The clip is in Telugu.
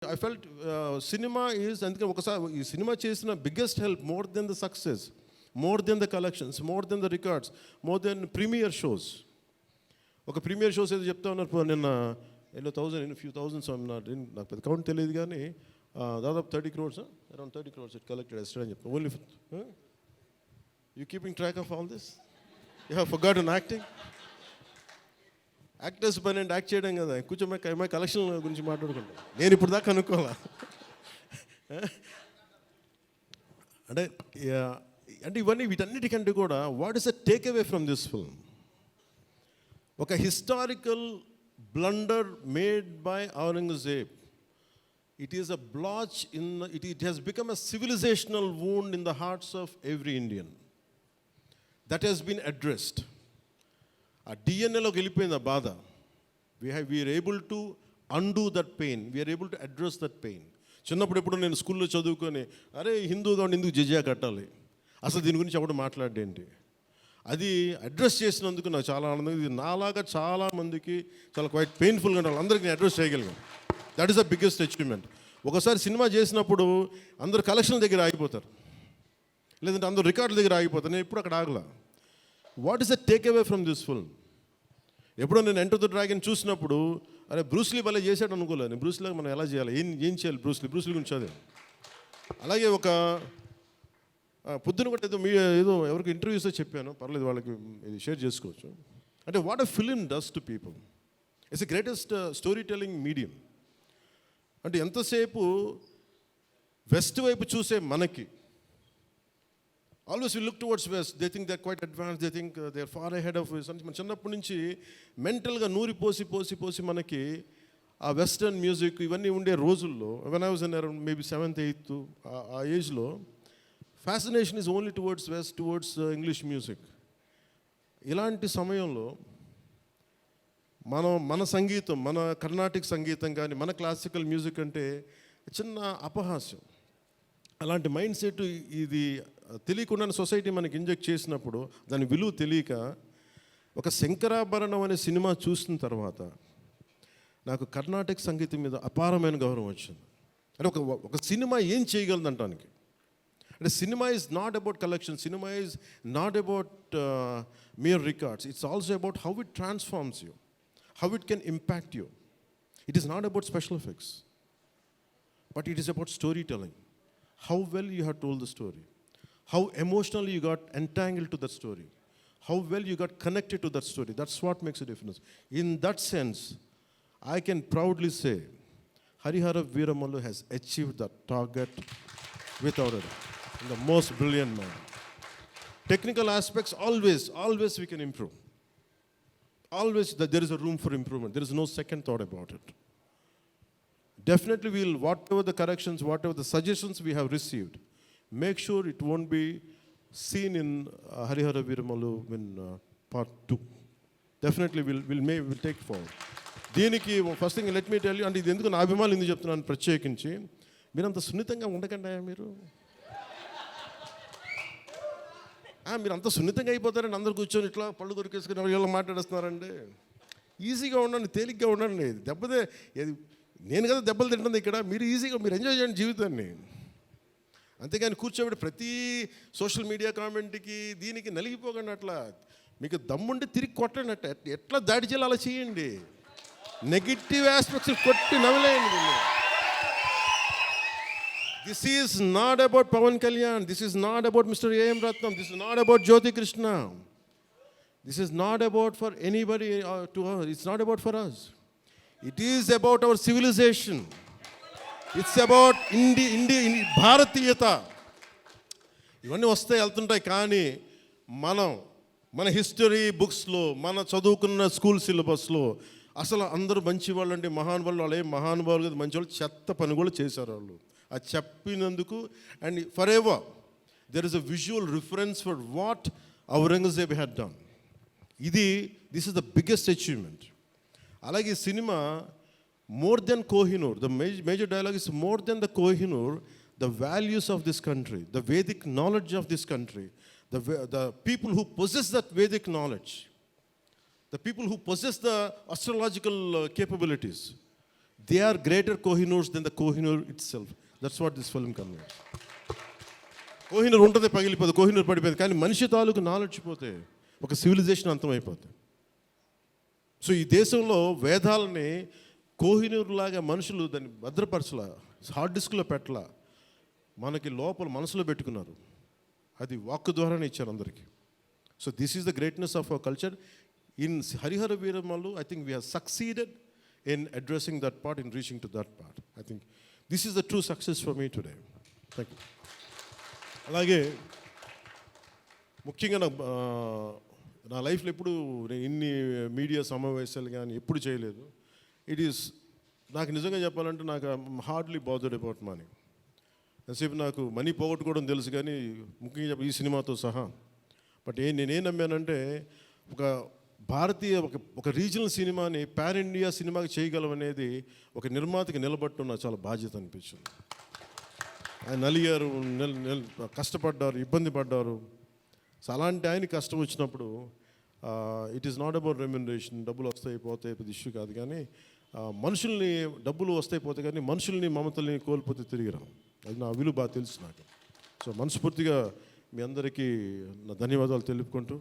I felt cinema is, అందుకే ఒకసారి ఈ సినిమా చేసిన biggest help more than the success, more than the collections, more than the records, more than premier shows. ఒక ప్రీమియర్ షోస్ ఏదో చెప్తా ఉన్నారు నిన్న, ఫ్యూ థౌజండ్స్, నాకు పెద్ద కౌంట్ తెలియదు కానీ దాదాపు 30 crores, around 30 crores it collected yesterday అని చెప్తాను. Only you keeping track of all this? You have forgotten acting. Actors పని అంటే యాక్ట్ చేయడం కదా, కూర్చోమై కలెక్షన్ గురించి మాట్లాడుకుంటాం. నేను ఇప్పుడు దాకా అనుకోవాలా అంటే అంటే ఇవన్నీ వీటన్నిటికంటే కూడా what is the take away from this film? ఒక historical blunder made by Aurangzeb. It is a blotch in it has become a civilizational wound in the hearts of every Indian. That has been addressed. A DNA లోకి వెళ్ళిపోయింది ఆ బాధ. We are able to undo that pain. We are able to address that pain. చిన్నప్పుడు ఎప్పుడు నేను స్కూల్లో చదువుకొని అరే హిందూగా ఉండి ఎందుకు జిజియా కట్టాలి, అసలు దీని గురించి ఎవడు మాట్లాడేంటి, అది అడ్రస్ చేసినందుకు నాకు చాలా ఆనందం. ఇది నాలాగా చాలామందికి చాలా క్వైట్ పెయిన్ఫుల్గా ఉండాలి, అందరికీ నేను అడ్రస్ చేయగలిగాను. That is the biggest achievement. ఒకసారి సినిమా చేసినప్పుడు అందరు కలెక్షన్ల దగ్గర ఆగిపోతారు, లేదంటే అందరు రికార్డుల దగ్గర ఆగిపోతారు. నేను ఎప్పుడు అక్కడ ఆగలా. What is the take away from this film? ఎప్పుడో నేను ఎంటర్ ద డ్రాగన్ చూసినప్పుడు అరే బ్రూస్లీ భలే చేశాడు అనుకోలేదు. బ్రూస్లీగా మనం ఎలా చేయాలి, ఏం చేయాలి, బ్రూస్లీ గురించి చదివాను. అలాగే ఒక పొద్దున కూడా ఏదో ఎవరికి ఇంటర్వ్యూస్లో చెప్పాను, పర్లేదు వాళ్ళకి ఇది షేర్ చేసుకోవచ్చు. అంటే what a film does to people. It's the greatest story telling medium. అంటే ఎంతసేపు వెస్ట్ వైపు చూసే మనకి always we look towards west, they think they are quite advance, they think they are far ahead of west. అంటే మన చిన్నప్పటి నుంచి మెంటల్గా నూరి పోసి మనకి ఆ వెస్టర్న్ మ్యూజిక్ ఇవన్నీ ఉండే రోజుల్లో, when I was in around maybe 7th 8th ఆ ఏజ్లో fascination is only towards west, towards English music. ఇలాంటి సమయంలో మన సంగీతం, మన కర్ణాటిక్ సంగీతం కానీ మన క్లాసికల్ మ్యూజిక్ అంటే చిన్న అపహాస్యం. అలాంటి మైండ్ సెట్ ఇది తెలియకుండా సొసైటీ మనకి ఇంజెక్ట్ చేసినప్పుడు దాని విలువ తెలియక ఒక శంకరాభరణం అనే సినిమా చూసిన తర్వాత నాకు కర్ణాటక సంగీతం మీద అపారమైన గౌరవం వచ్చింది. అంటే ఒక సినిమా ఏం చేయగలదంటానికి. అంటే cinema is not about collection, cinema is not about mere records. It's also about how it transforms you, how it can impact you. It is not about special effects, but it is about storytelling. How well you have told the story, how emotionally you got entangled to that story, how well you got connected to that story. That's what makes a difference. In that sense, I can proudly say Harihara Veeramallu has achieved that target without it. The most brilliant man. Technical aspects, always we can improve. Always there is a room for improvement. There is no second thought about it. Definitely we'll, whatever the corrections, whatever the suggestions we have received, make sure it won't be seen in Harihara Veeramallu in part 2. Definitely we'll take forward. దీనికి first thing let me tell you, అంటే ఇది ఎందుకు నా అభిమానులు ఎందుకు చెప్తున్నాను ప్రత్యేకించి, మీరు అంత సున్నితంగా ఉండకండి. మీరు అంత సున్నితంగా అయిపోతారండి, అందరు కూర్చొని ఇట్లా పళ్ళు కొరికేసుకుని వీళ్ళు మాట్లాడేస్తున్నారండి. ఈజీగా ఉండండి, తేలిగ్గా ఉండండి. నేను కదా దెబ్బలు తింటుంది ఇక్కడ, మీరు ఈజీగా మీరు ఎంజాయ్ చేయండి జీవితాన్ని. అంతేగాని కూర్చోబెట్టి ప్రతి సోషల్ మీడియా కామెంట్కి దీనికి నలిగిపోకండి. అట్లా మీకు దమ్ముండి తిరిగి కొట్టండి. ఎట్లా దాడి చేయాలి అలా చేయండి. నెగిటివ్ ఆస్పెక్ట్స్ కొట్టి నవ్వలేయండి. This is not about Pawan Kalyan. This is not about Mr. A.M. Ratnam. This is not about Jyoti Krishna. This is not about for anybody to us. It's not about for us. It is about our civilization. It's about భారతీయత. ఇవన్నీ వస్తాయి వెళ్తుంటాయి, కానీ మన హిస్టరీ బుక్స్లో, మన చదువుకున్న స్కూల్ సిలబస్లో అసలు అందరూ మంచి వాళ్ళు అంటే మహానుభావులు, వాళ్ళు ఏం మహానుభావులు కదా, మంచి వాళ్ళు చెత్త పని కూడా చేశారు వాళ్ళు. అది చెప్పినందుకు and for ever there is a visual reference for what Aurangzeb had done. This is the biggest achievement. అలాగే cinema more than Kohinoor, the major dialogue is more than the Kohinoor, the values of this country, the Vedic knowledge of this country, the people who possess that Vedic knowledge, the people who possess the astrological capabilities, they are greater Kohinoors than the Kohinoor itself. That's what this film conveys. Kohinoor ఉంటుంది, పగిలిపోతుంది, కోహినూర్ పడిపోయింది, కానీ మనిషి తాలూకు నాలెడ్జ్ పోతే ఒక సివిలైజేషన్ అంతమైపోతుంది. సో ఈ దేశంలో వేదాలని కోహినూర్ లాగా మనుషులు దాన్ని భద్రపరచలా, హార్డ్ డిస్క్లో పెట్టలా, మనకి లోపల మనసులో పెట్టుకున్నారు. అది వాక్ ద్వారానే ఇచ్చారు అందరికీ. So this is the greatness of our culture. In Harihara Veeramallu I think we have succeeded in addressing that part, in reaching to that part. I think this is the true success for me today. Thank you. అలాగే ముఖ్యంగా నా లైఫ్లో ఎప్పుడు నేను ఇన్ని మీడియా సమావేశాలు కానీ ఎప్పుడు చేయలేదు. ఇట్ ఈస్ నాకు నిజంగా చెప్పాలంటే నాకు హార్డ్లీ బాదర్డ్ అబౌట్ మనీ. ఎంతసేపు నాకు మనీ పోగొట్టుకోవడం తెలుసు, కానీ ముఖ్యంగా ఈ సినిమాతో సహా. బట్ నేనేం నమ్మానంటే ఒక భారతీయ ఒక రీజనల్ సినిమాని పాన్ ఇండియా సినిమాకి చేయగలం అనేది ఒక నిర్మాతకి నిలబట్టున్న చాలా బాధ్యత అనిపించింది. ఆయన నలిగారు, కష్టపడ్డారు, ఇబ్బంది పడ్డారు. సో అలాంటి ఆయన కష్టం వచ్చినప్పుడు it is not about remuneration, డబ్బులు వస్తాయి పోతాయి, పెద్ద ఇష్యూ కాదు. కానీ మనుషుల్ని, డబ్బులు వస్తాయి పోతాయి కానీ మనుషుల్ని, మమతల్ని కోల్పోతే తిరిగి రావు. అది నా విలువ బాగా తెలుసు నాకు. సో మనస్ఫూర్తిగా మీ అందరికీ నా ధన్యవాదాలు తెలుపుకుంటూ